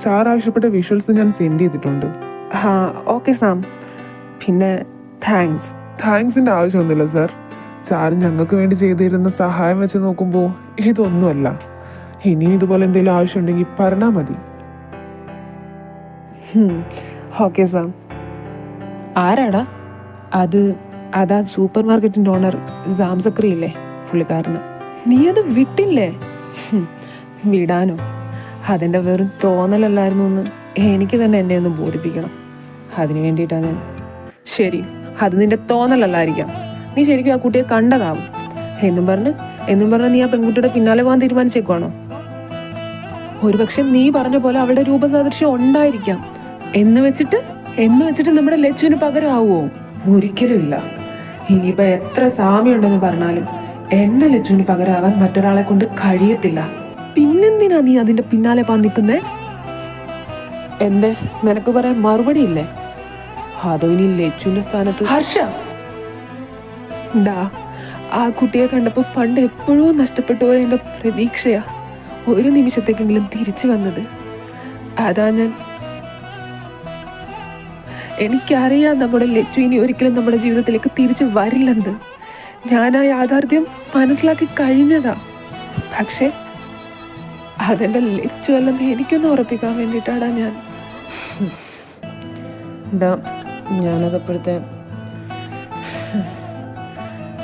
Sir ആവശ്യപ്പെട്ട visuals ഞാൻ send ചെയ്തിട്ടുണ്ട്. ആ ഓക്കെ സാം. പിന്നെ താങ്ക്സിൻ്റെ ആവശ്യമൊന്നുമില്ല സാർ. സാർ ഞങ്ങൾക്ക് വേണ്ടി ചെയ്തിരുന്ന സഹായം വെച്ച് നോക്കുമ്പോൾ ഇതൊന്നുമല്ല. ഇനിയും ഇതുപോലെ എന്തെങ്കിലും ആവശ്യമുണ്ടെങ്കിൽ പറഞ്ഞാൽ മതി. Okay Sam. ആരാടാ അതാ സൂപ്പർ മാർക്കറ്റിൻ്റെ ഓണർ സാംസക്രി ഇല്ലേ, പുള്ളിക്കാരന്. നീ അത് വിട്ടില്ലേ? വിടാനോ? അതിൻ്റെ വെറും തോന്നലല്ലായിരുന്നു എന്ന് എനിക്ക് തന്നെ എന്നെ ഒന്ന് ബോധിപ്പിക്കണം. അതിന് വേണ്ടിയിട്ടാണ് ഞാൻ. ശരി, അത് നിന്റെ തോന്നലല്ലായിരിക്കാം. നീ ശരിക്കും ആ കുട്ടിയെ കണ്ടതാവും എന്നും പറഞ്ഞ് നീ ആ പെൺകുട്ടിയുടെ പിന്നാലെ പോകാൻ തീരുമാനിച്ചേക്കുവാണോ? ഒരുപക്ഷെ നീ പറഞ്ഞ പോലെ അവളുടെ രൂപസാദൃശ്യം ഉണ്ടായിരിക്കാം. എന്ന് വെച്ചിട്ട് നമ്മുടെ ലച്ചുവിന് പകരമാവുമോ? ഒരിക്കലും ഇല്ല. ഇനിയിപ്പോ എത്ര സാമ്യമുണ്ടെന്ന് പറഞ്ഞാലും എന്റെ ലച്ചുവിന് പകരമാവാൻ മറ്റൊരാളെ കൊണ്ട് കഴിയത്തില്ല. പിന്നെന്തിനാ നീ അതിന്റെ പിന്നാലെ പോകാൻ നിൽക്കുന്നേ? നിനക്ക് പറയാൻ മറുപടി ഇല്ലേ? അതോ ഇനി ലച്ചുവിന്റെ സ്ഥാനത്ത് ഹർഷ? ആ കുട്ടിയെ കണ്ടപ്പോ പണ്ട് എപ്പോഴോ നഷ്ടപ്പെട്ടു പോയ എന്റെ പ്രതീക്ഷയാ ഒരു നിമിഷത്തേക്കെങ്കിലും തിരിച്ചു വന്നത്. അതാ എനിക്കറിയാം നമ്മുടെ ലച്ചു ഇനി ഒരിക്കലും നമ്മുടെ ജീവിതത്തിലേക്ക് തിരിച്ചു വരില്ലെന്ന്. ഞാൻ ആ യാഥാർത്ഥ്യം മനസ്സിലാക്കി കഴിഞ്ഞതാ. പക്ഷെ അതെന്റെ ലച്ചു അല്ലെന്ന് എനിക്കൊന്ന് ഉറപ്പിക്കാൻ വേണ്ടിയിട്ടാടാ ഞാനതപ്പോഴത്തെ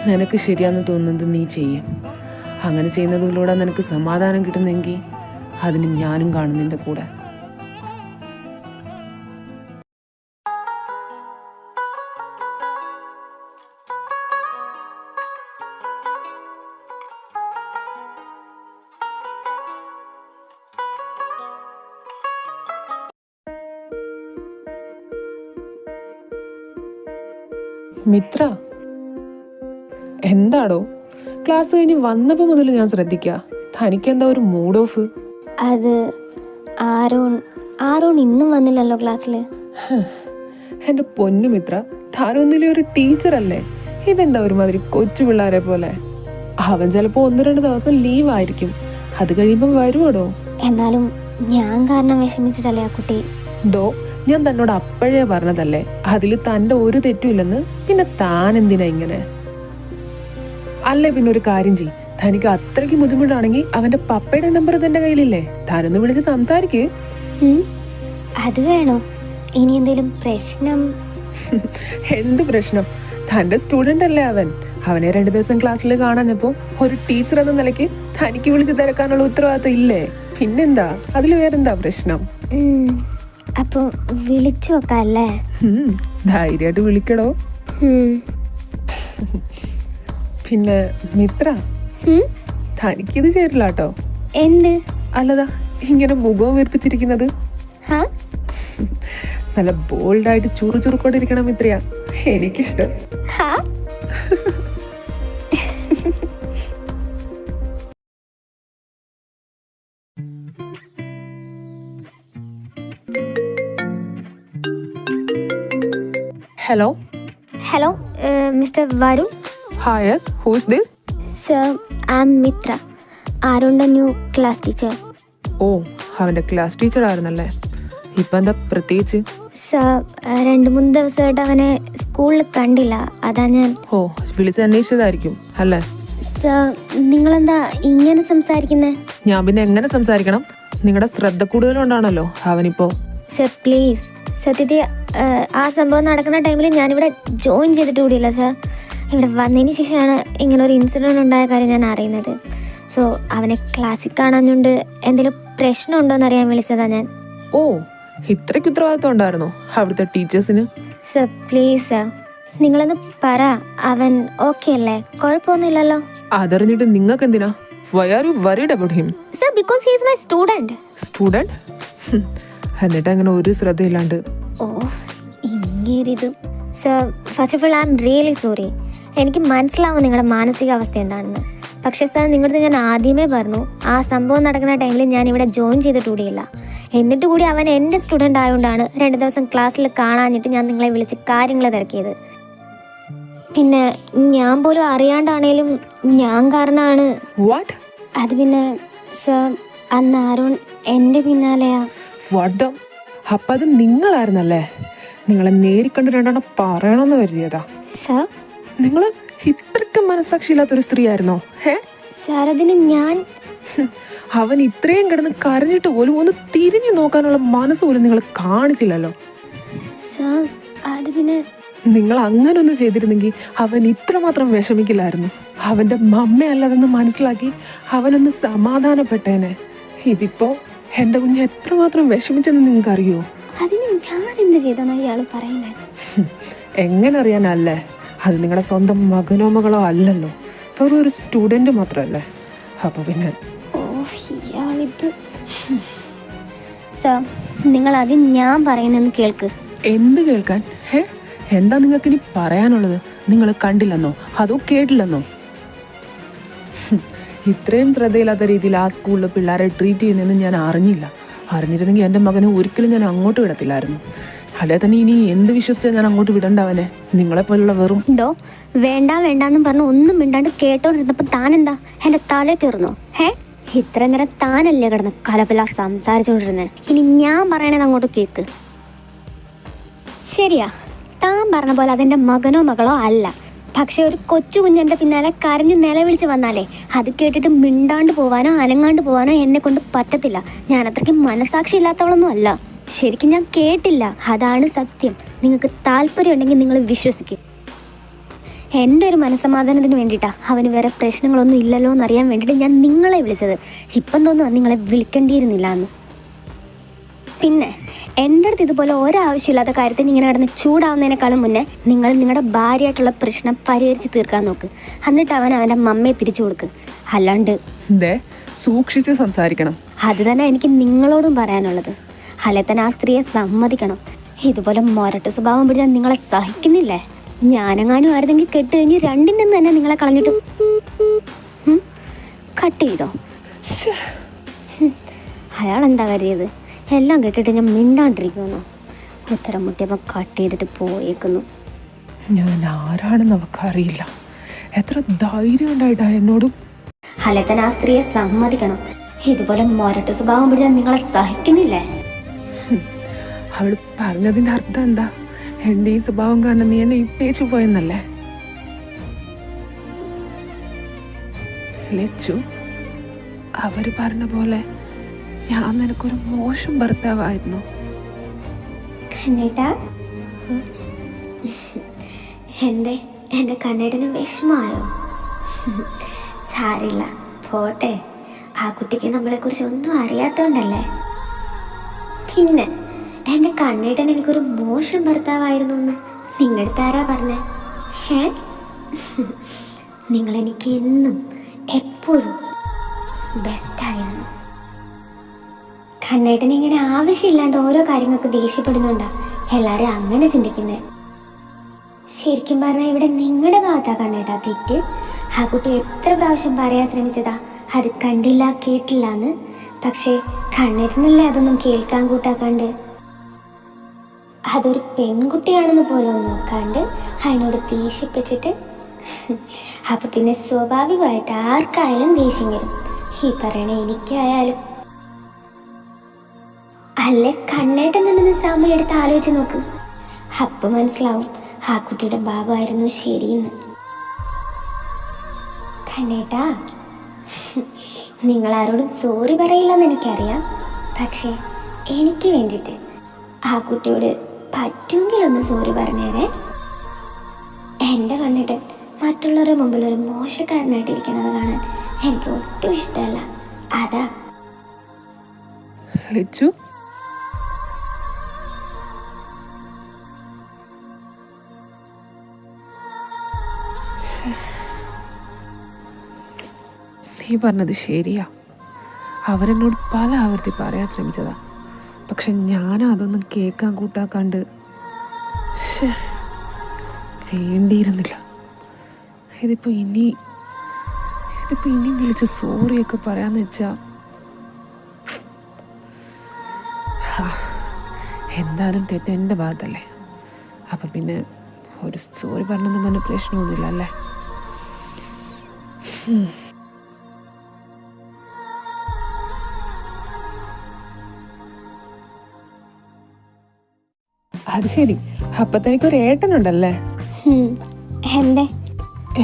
നിനക്ക് ശരിയാന്ന് തോന്നുന്നത് നീ ചെയ്യും. അങ്ങനെ ചെയ്യുന്നതിലൂടെ നിനക്ക് സമാധാനം കിട്ടുന്നെങ്കിൽ അതിന് ഞാനും കാണും നിന്റെ കൂടെ. മിത്ര, എന്താടോ? ക്ലാസ് കഴിഞ്ഞ് വന്നപ്പോൾ മുതൽ ഞാൻ ശ്രദ്ധിക്കുക, തനിക്കെന്താ ഒരു മൂഡ് ഓഫ്? അത് ആരോൺ ഇന്നും വന്നില്ലല്ലോ ക്ലാസ്സിൽ. എൻ്റെ പൊന്നു മിത്ര, താനൊന്നിലെ ഒരു ടീച്ചറല്ലേ? ഇതെന്താ ഒരുമാതിരി കൊച്ചു പിള്ളേരെ പോലെ? അവൻ ചിലപ്പോൾ 1-2 ദിവസം ലീവായിരിക്കും, അത് കഴിയുമ്പോൾ വരുവോടോ? എന്നാലും ഞാൻ കാരണം വിഷമിച്ചിട്ടല്ലേ ആ കുട്ടി. ഞാൻ തന്നോട് അപ്പോഴേ പറഞ്ഞതല്ലേ അതിൽ തൻ്റെ ഒരു തെറ്റുമില്ലെന്ന്. പിന്നെ താൻ എന്തിനാ ഇങ്ങനെ? അല്ലേ പിന്നെ ഒരു കാര്യം ചെയ്യും, തനിക്ക് അത്രയ്ക്ക് ബുദ്ധിമുട്ടാണെങ്കിൽ അവന്റെ പപ്പയുടെ നമ്പർ തന്റെ കയ്യിലില്ലേ, താനൊന്ന് വിളിച്ച് സംസാരിക്കേ. അത് വേണോ? ഇനി എന്തെങ്കിലും പ്രശ്നം? എന്ത് പ്രശ്നം? തന്റെ സ്റ്റുഡന്റ് അല്ലേ അവൻ. അവനെ 2 ദിവസം ക്ലാസ്സിൽ കാണാഞ്ഞപ്പോ ഒരു ടീച്ചർ എന്ന നിലയ്ക്ക് തനിക്ക് വിളിച്ച് തിരക്കാനുള്ള ഉത്തരവാദിത്തം ഇല്ലേ? പിന്നെന്താ, അതിൽ വേറെന്താ പ്രശ്നം? അപ്പൊ വിളിച്ചു നോക്കല്ലേ? ധൈര്യമായിട്ട് വിളിക്കടോ. പിന്നെ മിത്ര, തനിക്കിത് ചേരില്ല കേട്ടോ. എന്ത്? അല്ലതാ ഇങ്ങനെ മുഖവും വീർപ്പിച്ചിരിക്കുന്നത്. നല്ല ബോൾഡായിട്ട് ചുറുചുറുക്കോണ്ടിരിക്കണം മിത്രയാ, എനിക്കിഷ്ടം. Hello mister Varun. Hi, yes. Who is this? Sir, I'm Mitra, ആരോണിന്റെ ന്യൂ ക്ലാസ് ടീച്ചർ. ഓ, അവന്റെ ക്ലാസ് ടീച്ചർ ആയിരുന്നല്ലേ. ഇപ്പൊ എന്താ പ്രത്യേകിച്ച്? സർ, 2-3 ദിവസമായിട്ട് അവനെ സ്കൂളിൽ കണ്ടില്ല, അതാ ഞാൻ. ഓ, വിളിച്ച് അന്വേഷിച്ചതായിരിക്കും അല്ലേ? സർ, നിങ്ങളെന്താ ഇങ്ങനെ സംസാരിക്കുന്നേ? ഞാൻ പിന്നെ എങ്ങനെ സംസാരിക്കണം? നിങ്ങളുടെ ശ്രദ്ധ കൂടുതലുണ്ടാണല്ലോ അവനിപ്പോ. സർ പ്ലീസ്, സത്യത്തിൽ ആ സംഭവം നടക്കുന്ന ടൈമിൽ ഞാനിവിടെ ജോയിൻ ചെയ്തിട്ട് കൂടിയില്ല സർ. ഇവിടെ വന്നതിന് ശേഷമാണ് ഇങ്ങനെ ഒരു ഇൻസിഡൻറ്റ് ഉണ്ടായ കാര്യം ഞാൻ അറിയുന്നത്. സോ അവനെ ക്ലാസ്സിൽ കാണാഞ്ഞുകൊണ്ട് എന്തെങ്കിലും പ്രശ്നമുണ്ടോ എന്ന് അറിയാൻ വിളിച്ചതാ ഞാൻ. ഓ, ഇത്രയ്ക്ക് ഉത്തരവാദിത്വം ഉണ്ടായിരുന്നോ അവിടുത്തെ ടീച്ചേഴ്സിന്? സർ പ്ലീസ് സർ, നിങ്ങളൊന്ന് പറ, അവൻ ഓക്കെ അല്ലേ? കുഴപ്പമൊന്നുമില്ലല്ലോ? അതറിഞ്ഞിട്ട് നിങ്ങൾക്ക് എന്തിനാ? Why are you worried about him? Sir, because he is my student. Student? എന്നിട്ട് അങ്ങനെ ഒരു ശ്രദ്ധയില്ലാണ്ട്. ഓ, ഇങ്ങേരിത്. Sir, first of all I am really sorry. എനിക്ക് മനസ്സിലാവും നിങ്ങളുടെ മാനസികാവസ്ഥ എന്താണെന്ന്. പക്ഷേ സാർ, നിങ്ങളുടെ ഞാൻ ആദ്യമേ പറഞ്ഞു, ആ സംഭവം നടക്കുന്ന ടൈമിൽ ഞാൻ ഇവിടെ ജോയിൻ ചെയ്തിട്ടുകൂടിയില്ല. എന്നിട്ട് കൂടി അവൻ എൻ്റെ സ്റ്റുഡൻ്റ് ആയതുകൊണ്ടാണ് 2 ദിവസം ക്ലാസ്സിൽ കാണാഞ്ഞിട്ട് ഞാൻ നിങ്ങളെ വിളിച്ച് കാര്യങ്ങൾ തിരക്കിയത്. പിന്നെ ഞാൻ പോലും അറിയാണ്ടാണേലും ഞാൻ കാരണമാണ്. What? അത് പിന്നെ സാർ, അന്ന് ആരോൺ എൻ്റെ പിന്നാലെയാ. വധം. അപ്പം അത് നിങ്ങളായിരുന്നല്ലേ? നിങ്ങളെ നേരിക്കണ്ട് രണ്ടെണ്ണം പറയണമെന്ന് കരുതിയതാ. സാർ നിങ്ങൾ ഇത്രയ്ക്ക് മനസ്സാക്ഷിയില്ലാത്തൊരു സ്ത്രീ ആയിരുന്നോ? സാർ അതിന് ഞാൻ അവൻ ഇത്രയും കിടന്ന് കരഞ്ഞിട്ട് പോലും ഒന്ന് തിരിഞ്ഞു നോക്കാനുള്ള മനസ്സ് പോലും നിങ്ങൾ കാണിച്ചില്ലല്ലോ. സാർ അത് പിന്നെ നിങ്ങൾ അങ്ങനെ ഒന്ന് ചെയ്തിരുന്നെങ്കിൽ അവൻ ഇത്രമാത്രം വിഷമിക്കില്ലായിരുന്നു. അവൻ്റെ മമ്മയല്ലതെന്ന് മനസ്സിലാക്കി അവനൊന്ന് സമാധാനപ്പെട്ടേനെ. ഇതിപ്പോ എൻ്റെ കുഞ്ഞ് എത്രമാത്രം വിഷമിച്ചെന്ന് നിങ്ങൾക്ക് അറിയോ? അതിന് ഞാൻ എന്ത് ചെയ്തെന്നാ ഇയാൾ പറയുന്നത്? എങ്ങനെ അറിയാനല്ലേ? അത് നിങ്ങളുടെ സ്വന്തം മകനോ മകളോ അല്ലല്ലോ, വെറും ഒരു സ്റ്റുഡൻറ് മാത്രമല്ലേ. അപ്പോൾ പിന്നെ ഇയാളിത് സാർ നിങ്ങൾ ആദ്യം ഞാൻ പറയുന്നെന്ന് കേൾക്ക്. എന്ത് കേൾക്കാൻ? എന്താ നിങ്ങൾക്ക് ഇനി പറയാനുള്ളത്? നിങ്ങൾ കണ്ടില്ലെന്നോ അതോ കേട്ടില്ലെന്നോ? ഇത്രയും ശ്രദ്ധയില്ലാത്ത രീതിയിൽ ആ സ്കൂളിൽ പിള്ളേരെ ട്രീറ്റ് ചെയ്യുന്നതെന്ന് ഞാൻ അറിഞ്ഞിരുന്നെങ്കിൽ എൻ്റെ മകനെ ഒരിക്കലും ഞാൻ അങ്ങോട്ട് വിടത്തില്ലായിരുന്നു. അല്ലെ തന്നെ ഇനി എന്ത് വിശ്വസിച്ചാൽ ഞാൻ അങ്ങോട്ട് വിടണ്ടവനെ? നിങ്ങളെപ്പോലുള്ള വെറും വേണ്ടാന്നും പറഞ്ഞ് ഒന്നും മിണ്ടാണ്ട് കേട്ടോണ്ടിരുന്നപ്പോൾ താനെന്താ എൻ്റെ തല കയറുന്നോ? ഇത്ര നേരം താനല്ലേ കിടന്ന് കലപല സംസാരിച്ചോണ്ടിരുന്നേ. ഇനി ഞാൻ പറയണത് അങ്ങോട്ട് കേക്ക്. ശരിയാ, താൻ പറഞ്ഞ പോലെ അതെൻ്റെ മകനോ മകളോ അല്ല. പക്ഷെ ഒരു കൊച്ചു കുഞ്ഞെൻ്റെ പിന്നാലെ കരഞ്ഞ് നിലവിളിച്ച് വന്നാലേ അത് കേട്ടിട്ട് മിണ്ടാണ്ട് പോവാനോ അനങ്ങാണ്ട് പോവാനോ എന്നെ കൊണ്ട് പറ്റത്തില്ല. ഞാൻ അത്രയ്ക്ക് മനസാക്ഷി ഇല്ലാത്തവളൊന്നും അല്ല. ശരിക്കും ഞാൻ കേട്ടില്ല, അതാണ് സത്യം. നിങ്ങൾക്ക് താല്പര്യം ഉണ്ടെങ്കിൽ നിങ്ങൾ വിശ്വസിക്കും. എൻ്റെ ഒരു മനസ്സമാധാനത്തിന് വേണ്ടിയിട്ടാണ്, അവന് വേറെ പ്രശ്നങ്ങളൊന്നും ഇല്ലല്ലോ എന്നറിയാൻ വേണ്ടിയിട്ട് ഞാൻ നിങ്ങളെ വിളിച്ചത്. ഇപ്പം തോന്നുക നിങ്ങളെ വിളിക്കേണ്ടിയിരുന്നില്ല എന്ന്. പിന്നെ എൻ്റെ അടുത്ത് ഇതുപോലെ ഒരാവശ്യമില്ലാത്ത കാര്യത്തിന് ഇങ്ങനെ കിടന്ന് ചൂടാവുന്നതിനേക്കാളും മുന്നേ നിങ്ങൾ നിങ്ങളുടെ ഭാര്യയായിട്ടുള്ള പ്രശ്നം പരിഹരിച്ച് തീർക്കാൻ നോക്ക്. എന്നിട്ട് അവൻ്റെ മമ്മയെ തിരിച്ചു കൊടുക്ക്. അല്ലാണ്ട് സൂക്ഷിച്ച് സംസാരിക്കണം. അത് തന്നെ എനിക്ക് നിങ്ങളോടും പറയാനുള്ളത്. അല്ലെ തന്നെ ആ സ്ത്രീയെ സമ്മതിക്കണം. ഇതുപോലെ മൊരട്ട് സ്വഭാവം പിടിച്ചാൽ നിങ്ങളെ സഹിക്കുന്നില്ലേ? ഞാനെങ്ങാനും ആയിരുന്നെങ്കിൽ കെട്ട് കഴിഞ്ഞ് രണ്ടിൻ്റെ തന്നെ നിങ്ങളെ കളഞ്ഞിട്ട് കട്ട് ചെയ്തോ? അയാളെന്താ കരുതിയത്? എല്ലാം കേട്ടിട്ട് ഞാൻ മിണ്ടാണ്ടിരിക്കുന്നു. ഉത്തരം മുട്ടിയപ്പോൾ കട്ട് ചെയ്തിട്ട് പോയേക്കുന്നു. ഞാൻ ആരാണെന്ന് അവക്കറിയില്ല. എത്ര ധൈര്യം ഉണ്ടായിട്ടാ എന്നോടും. അല്ലെ തന്നെ ആ സ്ത്രീയെ സമ്മതിക്കണം. ഇതുപോലെ മൊരട്ട് സ്വഭാവം പിടിച്ചാൽ നിങ്ങളെ സഹിക്കുന്നില്ലേ? അവള് പറഞ്ഞതിന്റെ അർത്ഥം എന്താ? എന്റെ ഈ സ്വഭാവം കാരണം നീ എന്നെ ഇട്ടേച്ചു പോയെന്നല്ലേ? ലച്ചു, അവര് പറഞ്ഞ പോലെ ഞാൻ നിനക്കൊരു മോശം ഭർത്താവായിരുന്നു. എന്തേ എൻ്റെ കണ്ണേട്ടന് വിഷമമായോ? സാരില്ല, പോട്ടെ. ആ കുട്ടിക്ക് നമ്മളെക്കുറിച്ച് ഒന്നും അറിയാത്തോണ്ടല്ലേ. പിന്നെ എൻ്റെ കണ്ണേട്ടൻ എനിക്കൊരു മോശം ഭർത്താവായിരുന്നു എന്ന് നിങ്ങളുടെ ആരാ പറഞ്ഞേ? നിങ്ങളെനിക്ക് എന്നും എപ്പോഴും ബെസ്റ്റായിരുന്നു. കണ്ണേട്ടൻ ഇങ്ങനെ ആവശ്യമില്ലാണ്ട് ഓരോ കാര്യങ്ങൾക്ക് ദേഷ്യപ്പെടുന്നുണ്ടാ എല്ലാവരും അങ്ങനെ ചിന്തിക്കുന്നത്. ശരിക്കും പറഞ്ഞാൽ ഇവിടെ നിങ്ങളുടെ ഭാഗത്താ കണ്ണേട്ടാ തെറ്റ്. ആ കുട്ടി എത്ര പ്രാവശ്യം പറയാൻ ശ്രമിച്ചതാ അത് കണ്ടില്ല കേട്ടില്ല എന്ന്. പക്ഷേ കണ്ണേട്ടനല്ലേ അതൊന്നും കേൾക്കാൻ കൂട്ടാക്കാണ്ട്, അതൊരു പെൺകുട്ടിയാണെന്ന് പോലും നോക്കാണ്ട് അതിനോട് ദേഷ്യപ്പെട്ടിട്ട്. അപ്പൊ പിന്നെ സ്വാഭാവികമായിട്ട് ആർക്കായാലും ദേഷ്യം വരും. ഈ പറയണ എനിക്കായാലും. അല്ലെ കണ്ണേട്ടൻ തന്നെ സമയം എടുത്ത് ആലോചിച്ച് നോക്ക്. അപ്പൊ മനസ്സിലാവും ആ കുട്ടിയുടെ ഭാഗമായിരുന്നു ശരിയെന്ന്. കണ്ണേട്ടാ, നിങ്ങളാരോടും സോറി പറയില്ലെന്ന് എനിക്കറിയാം. പക്ഷേ എനിക്ക് വേണ്ടിയിട്ട് ആ കുട്ടിയോട് പറ്റുമെങ്കിലൊന്ന് സോറി പറഞ്ഞേരെ. എൻ്റെ കണ്ണേട്ടൻ മറ്റുള്ളവരുടെ മുമ്പിൽ ഒരു മോശക്കാരനായിട്ടിരിക്കണത് കാണാൻ എനിക്ക് ഒട്ടും ഇഷ്ടമല്ല. അതാ. ലച്ചു, നീ പറഞ്ഞത് ശരിയാ. അവരെന്നോട് പല ആവർത്തി പറയാൻ ശ്രമിച്ചതാ. പക്ഷെ ഞാനും അതൊന്നും കേൾക്കാൻ കൂട്ടാക്കാണ്ട് വേണ്ടിയിരുന്നില്ല. ഇതിപ്പോ ഇനി വിളിച്ച് സോറിയൊക്കെ പറയാന്ന് വെച്ചാ എന്തായാലും തെറ്റ് എൻ്റെ ഭാഗത്തല്ലേ. അപ്പം പിന്നെ ഒരു സോറി പറഞ്ഞൊന്നും പറഞ്ഞ പ്രശ്നമൊന്നുമില്ല അല്ലേ? അത് ശരി, അപ്പൊ തനിക്കൊരു ഏട്ടനുണ്ടല്ലേ? എന്തേ?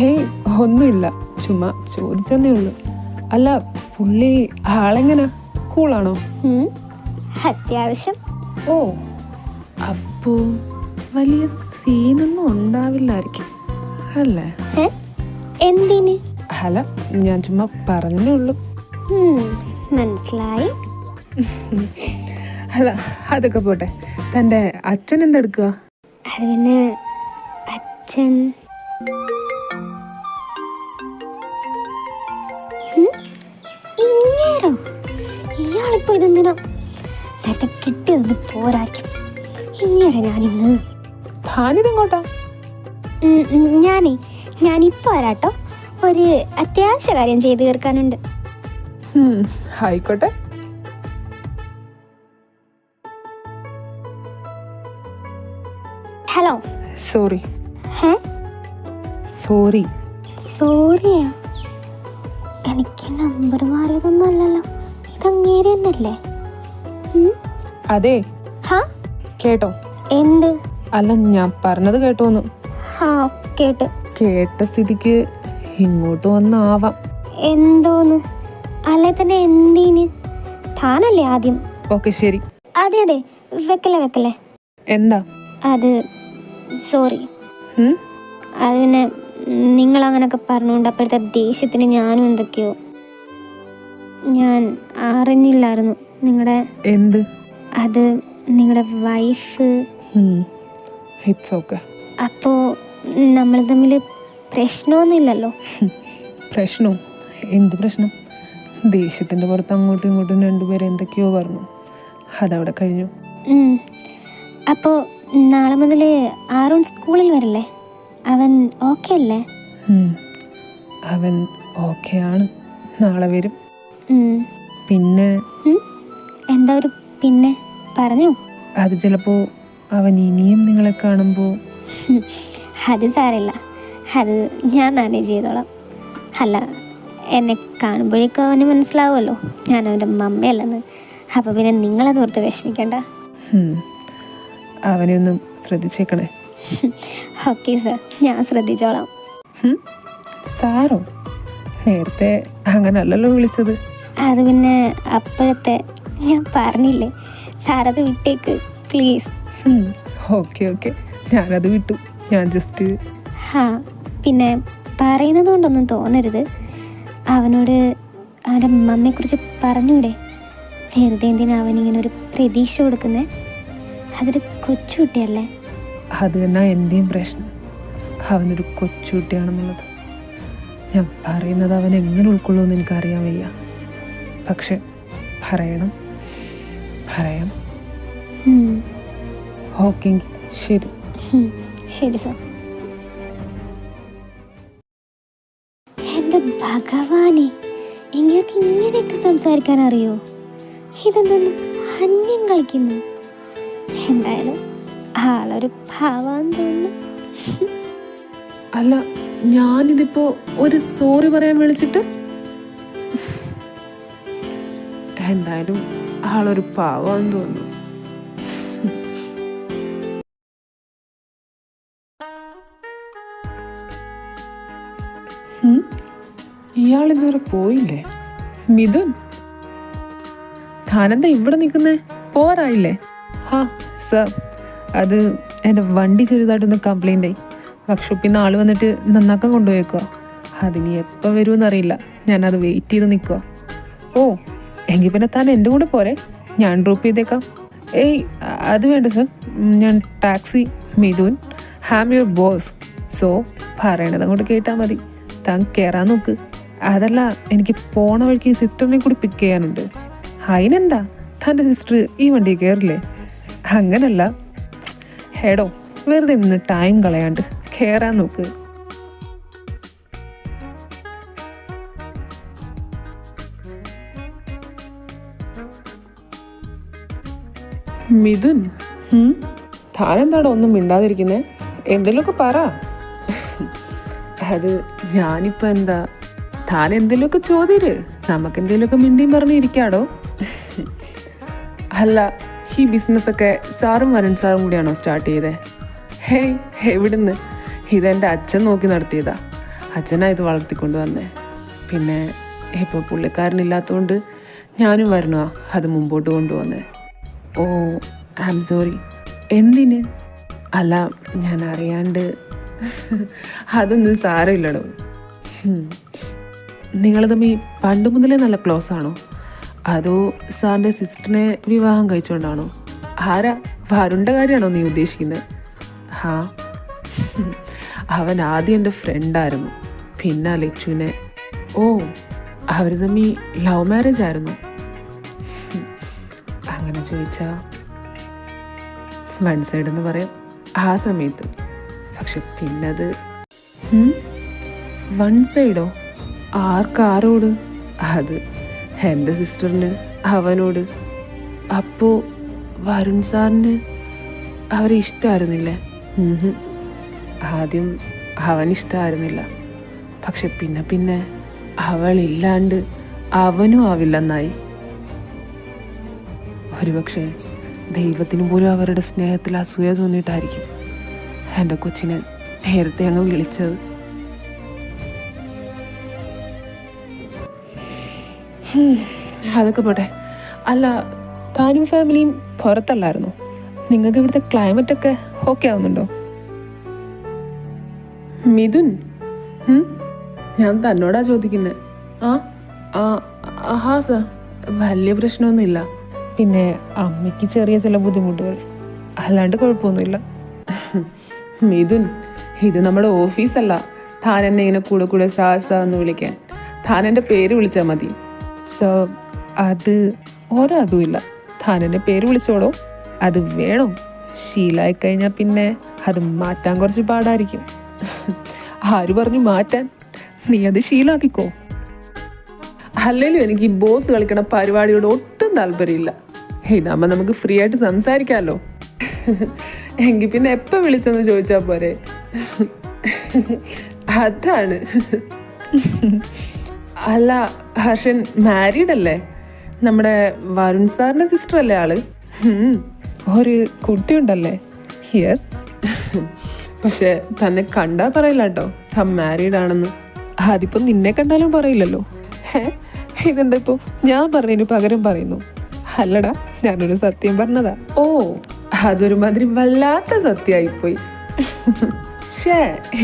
ഏയ് ഒന്നുമില്ല, ചുമ്മാ ചോദിച്ചെന്നേ ഉള്ളൂ. അല്ല, പുള്ളി ആളെങ്ങനാ? കൂളാണോ? അത്യാവശ്യം. ഓ, അപ്പോ വലിയ സീനൊന്നും ഉണ്ടാവില്ലായിരിക്കും അല്ലേ? എന്തിന്? അല്ല, ഞാൻ ചുമ്മാ പറഞ്ഞേ ഉള്ളൂ. മനസ്സിലായി. അല്ല, അതൊക്കെ പോട്ടെ. തൻ്റെ അച്ഛൻ എന്തെടുക്കുക? അത് പിന്നെ അച്ഛൻ ഇങ്ങേരോ? ഇയാളിപ്പോ ഇതെന്തിനാ? നേരത്തെ കിട്ടിയതൊന്ന് പോരായിരിക്കും. ഇങ്ങനെ ഞാനിന്ന് ഭാനിതെങ്ങോട്ടാ? ഞാനിപ്പോ വരാട്ടോ. ഒരു അത്യാവശ്യ കാര്യം ചെയ്തു തീർക്കാനുണ്ട്. ആയിക്കോട്ടെ. ഹലോ. സോറി. സോറി. സോറിയാ? എനിക്ക് നമ്പർ മാറിയതൊന്നും അല്ലല്ലോ. ഇതങ്ങേരെ തന്നെയല്ലേ? അതെ, കേട്ടോ? എന്ത്? അല്ല, ഞാൻ പറഞ്ഞത് കേട്ടോന്ന്. കേട്ട സ്ഥിതിക്ക് ഇങ്ങോട്ട് വന്നാവാം. എന്തോന്ന്? അല്ലെ തന്നെ എന്തിന്? താനല്ലേ ആദ്യം. ഓക്കെ, ശരി. അതെ അതെ, വെക്കല്ലേ. എന്താ അത്? സോറി. അത് പിന്നെ നിങ്ങൾ അങ്ങനൊക്കെ പറഞ്ഞുകൊണ്ട് അപ്പോഴത്തെ ദേഷ്യത്തിന് ഞാനും എന്തൊക്കെയോ. ഞാൻ അറിഞ്ഞില്ലായിരുന്നു നിങ്ങളുടെ. എന്ത്? അത് നിങ്ങളുടെ വൈഫ്. It's okay. അപ്പോ നമ്മൾ തമ്മിൽ പ്രശ്നമൊന്നുമില്ലല്ലോ? പ്രശ്നോ? എന്ത് പ്രശ്നം? ദേഷ്യത്തിന്റെ പുറത്ത് അങ്ങോട്ടും ഇങ്ങോട്ടും രണ്ടുപേരും എന്തൊക്കെയോ പറഞ്ഞു, അതവിടെ കഴിഞ്ഞു. അപ്പോൾ നാളെ മുതൽ ആരോൺ സ്കൂളിൽ വരില്ലേ? അവൻ ഓക്കെ അല്ലേ? അവൻ ഓക്കെ ആണ്, നാളെ വരും. പിന്നെ എന്താ ഒരു പിന്നെ? പറഞ്ഞു. അത് ചിലപ്പോ അവൻ ഇനിയും നിങ്ങളെ കാണുമ്പോ. അത് സാരമില്ല, അത് ഞാൻ മാനേജ് ചെയ്തോളാം. അല്ല, എന്നെ കാണുമ്പോഴേക്കും അവന് മനസ്സിലാവുമല്ലോ ഞാൻ അവൻ്റെ മമ്മയല്ലെന്ന്. അപ്പോൾ പിന്നെ നിങ്ങളത് ഓർത്ത് വിഷമിക്കണ്ട. അവനെ ഒന്നും ശ്രദ്ധിച്ചേക്കണേ. ഓക്കെ സർ, ഞാൻ ശ്രദ്ധിച്ചോളാം. സാറോ? നേരത്തെ അങ്ങനല്ലല്ലോ വിളിച്ചത്. അത് പിന്നെ അപ്പോഴത്തെ ഞാൻ പറഞ്ഞില്ലേ. സാറത് വിട്ടേക്ക് പ്ലീസ്. ഓക്കെ, ഞാനത് വിട്ടു. ഞാൻ ജസ്റ്റ്. പിന്നെ പറയുന്നത് കൊണ്ടൊന്നും തോന്നരുത്. അവനോട് അവൻ്റെ മമ്മയെക്കുറിച്ച് പറഞ്ഞൂടെ? വെറുതെ എന്തിനാ അവനിങ്ങനെ ഒരു പ്രതീക്ഷ കൊടുക്കുന്നേ? അതൊരു കൊച്ചുകുട്ടിയല്ലേ? അത് തന്നെ എൻ്റെയും പ്രശ്നം, അവനൊരു കൊച്ചുകുട്ടിയാണെന്നുള്ളത്. ഞാൻ പറയുന്നത് അവൻ എങ്ങനെ ഉൾക്കൊള്ളുമെന്ന് എനിക്കറിയാൻ വയ്യ. പക്ഷെ പറയാം. ഓക്കെ, ശരി. ശരി സർ. എൻ്റെ ഭഗവാനെ, ഇങ്ങേർക്ക് ഇങ്ങനെയൊക്കെ സംസാരിക്കാൻ അറിയോ? ഇതെന്തൊന്നും അന്യം കളിക്കുന്നു. എന്തായാലും ആളൊരു ഭാവാന്ന് തോന്നുന്നു. അല്ല, ഞാനിതിപ്പോ ഒരു സോറി പറയാൻ വിളിച്ചിട്ട്. എന്തായാലും ആളൊരു പാവാന്ന് തോന്നുന്നു. ഇയാളിതുവരെ പോയില്ലേ? മിഥുൻ, താനെന്താ ഇവിടെ നിൽക്കുന്നേ? പോരായില്ലേ? സർ, അത് എൻ്റെ വണ്ടി ചെറുതായിട്ടൊന്ന് കംപ്ലൈൻ്റ് ആയി. വർക്ക്ഷോപ്പിൽ നിന്ന് ആൾ വന്നിട്ട് നന്നാക്കാൻ കൊണ്ടുപോയേക്കുക. അതിനി എപ്പോൾ വരുമെന്നറിയില്ല. ഞാനത് വെയിറ്റ് ചെയ്ത് നിൽക്കുക. ഓ, എങ്കിൽ പിന്നെ താൻ എൻ്റെ കൂടെ പോരെ, ഞാൻ ഡ്രോപ്പ് ചെയ്തേക്കാം. ഏയ് അത് വേണ്ട സർ, ഞാൻ taxi. Mithun, I'm your boss. So പറയണത് അങ്ങോട്ട് കേട്ടാൽ മതി. താൻ കയറാൻ നോക്ക്. അതല്ല, എനിക്ക് പോണ വഴിക്ക് സിസ്റ്ററിനെ കൂടി പിക്ക് ചെയ്യാനുണ്ട്. അതിനെന്താ, തൻ്റെ സിസ്റ്റർ ഈ വണ്ടിയിൽ കയറില്ലേ? അങ്ങനല്ല ഹേടോ, വെറുതെ നിന്ന് ടൈം കളയാണ്ട് കയറാൻ നോക്ക്. മിഥുൻ, താനെന്താടോ ഒന്നും മിണ്ടാതിരിക്കുന്നേ? എന്തെങ്കിലുമൊക്കെ പറ. അത് ഞാനിപ്പോ എന്താ, താൻ എന്തെങ്കിലുമൊക്കെ ചോദ്യര്, നമുക്ക് എന്തെങ്കിലുമൊക്കെ മിണ്ടിയും പറഞ്ഞിരിക്കാടോ. അല്ല, ഈ ബിസിനസ്സൊക്കെ സാറും വരുൺ സാറും കൂടിയാണോ സ്റ്റാർട്ട് ചെയ്തേ? ഹേയ്, എവിടുന്ന്? ഇതെൻ്റെ അച്ഛൻ നോക്കി നടത്തിയതാ. അച്ഛനാണ് ഇത് വളർത്തിക്കൊണ്ട് വന്നേ. പിന്നെ ഇപ്പോൾ പുള്ളിക്കാരനില്ലാത്തതുകൊണ്ട് ഞാനും വരണോ അത് മുമ്പോട്ട് കൊണ്ടുവന്നേ. ഓ, ഐ ആം സോറി. എന്തിന്? അല്ല, ഞാൻ അറിയാണ്ട്. അതൊന്നും സാരമില്ലടോ. നിങ്ങൾ തമ്മിൽ പണ്ട് മുതലേ നല്ല ക്ലോസ് ആണോ? അതോ സാറിൻ്റെ സിസ്റ്ററിനെ വിവാഹം കഴിച്ചുകൊണ്ടാണോ? ആരാ? വരുണിൻ്റെ കാര്യമാണോ നീ ഉദ്ദേശിക്കുന്നത്? ഹാ, അവൻ ആദ്യം എൻ്റെ ഫ്രണ്ടായിരുന്നു, പിന്നെ ലച്ചുവിനെ. ഓ, അവർ തമ്മിൽ ലവ് മാരേജ് ആയിരുന്നു. അങ്ങനെ ചോദിച്ചാൽ വൺ സൈഡ് എന്ന് പറയാം ആ സമയത്ത്. പക്ഷെ പിന്നത് വൺ സൈഡോ? ആർക്കാരോട്? അത് എൻ്റെ സിസ്റ്ററിന് അവനോട്. അപ്പോൾ വരുൺ സാറിന് അവരെ ഇഷ്ടമായിരുന്നില്ലേ? ആദ്യം അവനിഷ്ടമായിരുന്നില്ല. പക്ഷെ പിന്നെ പിന്നെ അവളില്ലാണ്ട് അവനും ആവില്ലെന്നായി. ഒരുപക്ഷെ ദൈവത്തിന് പോലും അവരുടെ സ്നേഹത്തിൽ അസൂയ തോന്നിയിട്ടായിരിക്കും എൻ്റെ കൊച്ചിനെ നേരത്തെ അങ്ങ് വിളിച്ചത്. അതൊക്കെ പോട്ടെ. അല്ല, താനും ഫാമിലിയും പുറത്തല്ലായിരുന്നു? നിങ്ങൾക്ക് ഇവിടുത്തെ ക്ലൈമറ്റൊക്കെ ഓക്കെ ആവുന്നുണ്ടോ? മിഥുൻ, ഞാൻ തന്നോടാ ചോദിക്കുന്നത്. ഹാ സാർ, വലിയ പ്രശ്നമൊന്നുമില്ല. പിന്നെ അമ്മയ്ക്ക് ചെറിയ ചില ബുദ്ധിമുട്ടുകൾ, അല്ലാണ്ട് കുഴപ്പമൊന്നുമില്ല. മിഥുൻ, ഇത് നമ്മുടെ ഓഫീസല്ല താൻ എന്നെ ഇങ്ങനെ കൂടെ കൂടെ സാസ എന്ന് വിളിക്കാൻ. താൻ എൻ്റെ പേര് വിളിച്ചാൽ മതി. സോ അത് അതുമില്ല, താൻ എൻ്റെ പേര് വിളിച്ചോളൂ. അത് വേണം. ശീലമായി കഴിഞ്ഞാൽ പിന്നെ അത് മാറ്റാൻ കുറച്ച് പാടായിരിക്കും. ആര് പറഞ്ഞു മാറ്റാൻ? നീ അത് ശീലമാക്കിക്കോ. അല്ലെങ്കിലും എനിക്ക് ഈ ബോസ് കളിക്കണ പരിപാടിയോട് ഒട്ടും താല്പര്യമില്ല. ഇതാകുമ്പോൾ നമുക്ക് ഫ്രീ ആയിട്ട് സംസാരിക്കാമല്ലോ. എങ്കിൽ പിന്നെ എപ്പോൾ വിളിച്ചെന്ന് ചോദിച്ചാൽ പോരെ? അതാണ്. അല്ല, ഹർഷൻ മാരീഡ് അല്ലേ? നമ്മുടെ വരുൺ സാറിൻ്റെ സിസ്റ്റർ അല്ലേ ആള്? ഒരു കുട്ടിയുണ്ടല്ലേ? യെസ്. പക്ഷെ തന്നെ കണ്ടാ പറയില്ല കേട്ടോ താൻ മാരീഡ് ആണെന്ന്. അതിപ്പോൾ നിന്നെ കണ്ടാലും പറയില്ലല്ലോ. ഇതെന്താ ഇപ്പോൾ ഞാൻ പറഞ്ഞതിന് പകരം പറയുന്നു? അല്ലടാ, ഞാനൊരു സത്യം പറഞ്ഞതാ. ഓ, അതൊരു മാതിരി വല്ലാത്ത സത്യമായിപ്പോയി. ഷേ,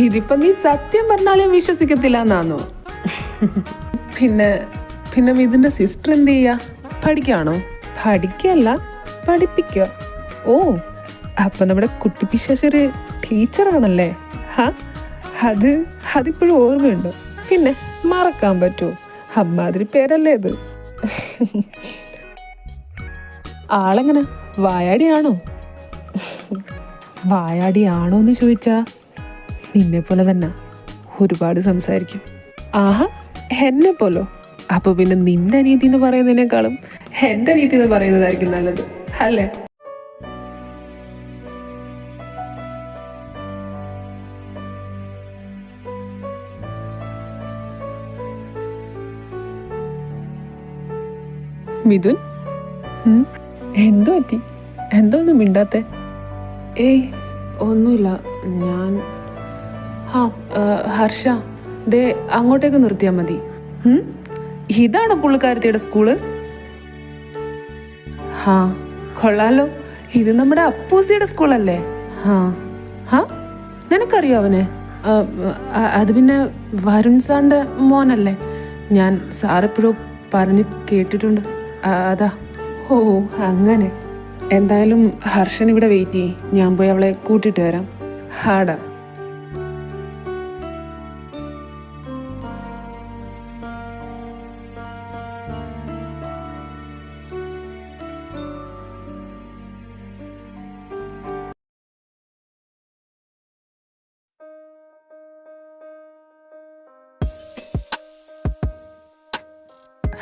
ഇതിപ്പോ നീ സത്യം പറഞ്ഞാലും വിശ്വസിക്കത്തില്ല എന്നാന്നോ? പിന്നെ പിന്നെ ഇതിന്റെ സിസ്റ്റർ എന്ത് ചെയ്യാ? പഠിക്കാണോ? പഠിക്കല്ല, പഠിപ്പിക്കുക. ഓ, അപ്പൊ നമ്മുടെ കുട്ടി പിശാശൊരു ടീച്ചറാണല്ലേ? അതിപ്പോഴും ഓർമ്മയുണ്ടോ? പിന്നെ മറക്കാൻ പറ്റുമോ? അമ്മാതിരി പേരല്ലേ ഇത്. ആളെങ്ങനെ, വായാടിയാണോ? വായാടിയാണോ എന്ന് ചോദിച്ചാ നിന്നെ പോലെ തന്നെ ഒരുപാട് സംസാരിക്കും. ആഹാ, എന്നെ പോലോ? അപ്പൊ പിന്നെ നിന്റെ അനിയത്തി എന്ന് പറയുന്നതിനേക്കാളും എന്റെ അനിയത്തി എന്ന് പറയുന്നതായിരിക്കും നല്ലത്, അല്ലേ? മിഥുൻ, എന്തോ പറ്റി? എന്തോ ഒന്നും മിണ്ടാത്തെ? ഏയ്, ഒന്നുമില്ല. ഞാൻ ഹർഷ, ദേ അങ്ങോട്ടേക്ക് നിർത്തിയാൽ മതി. ഇതാണോ പുള്ളിക്കാരത്തിയുടെ സ്കൂള്? കൊള്ളാലോ. ഇത് നമ്മുടെ അപ്പൂസിയുടെ സ്കൂളല്ലേ? നിനക്കറിയോ അവനെ? അത് പിന്നെ വരുൺ സാറിന്റെ മോനല്ലേ? ഞാൻ സാറെപ്പോഴും പറഞ്ഞ് കേട്ടിട്ടുണ്ട്, അതാ. ഓ, അങ്ങനെ. എന്തായാലും ഹർഷൻ ഇവിടെ വെയിറ്റ് ചെയ്യും, ഞാൻ പോയി അവളെ കൂട്ടിയിട്ട് വരാം. ഹാടാ.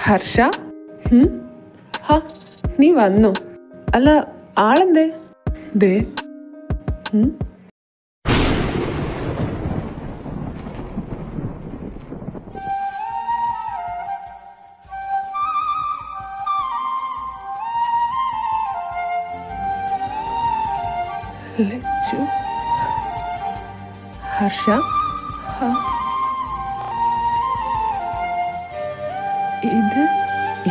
ഹർഷ, നീ വന്നോ? അല്ല, ആളെന്തേ? ദേ, ലച്ചു, ഹർഷ, ആ.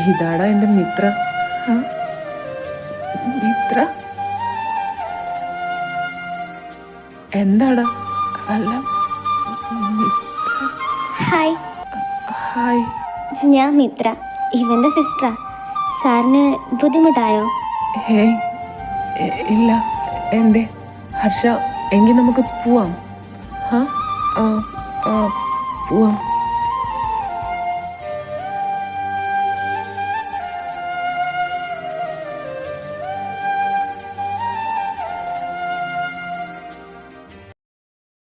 ഇതാടാ എൻ്റെ മിത്ര. ആ, മിത്ര എന്താടാ? അല്ല, ഹായ്, ഹായ്. ഞാൻ മിത്ര, ഇവൻ്റെ സിസ്റ്ററാ. സാറിന് ബുദ്ധിമുട്ടായോ? ഹേയ്, ഇല്ല. എന്തേ? ഹർഷ, എങ്കിൽ നമുക്ക് പോവാം. ആ, ആ, പോവാം.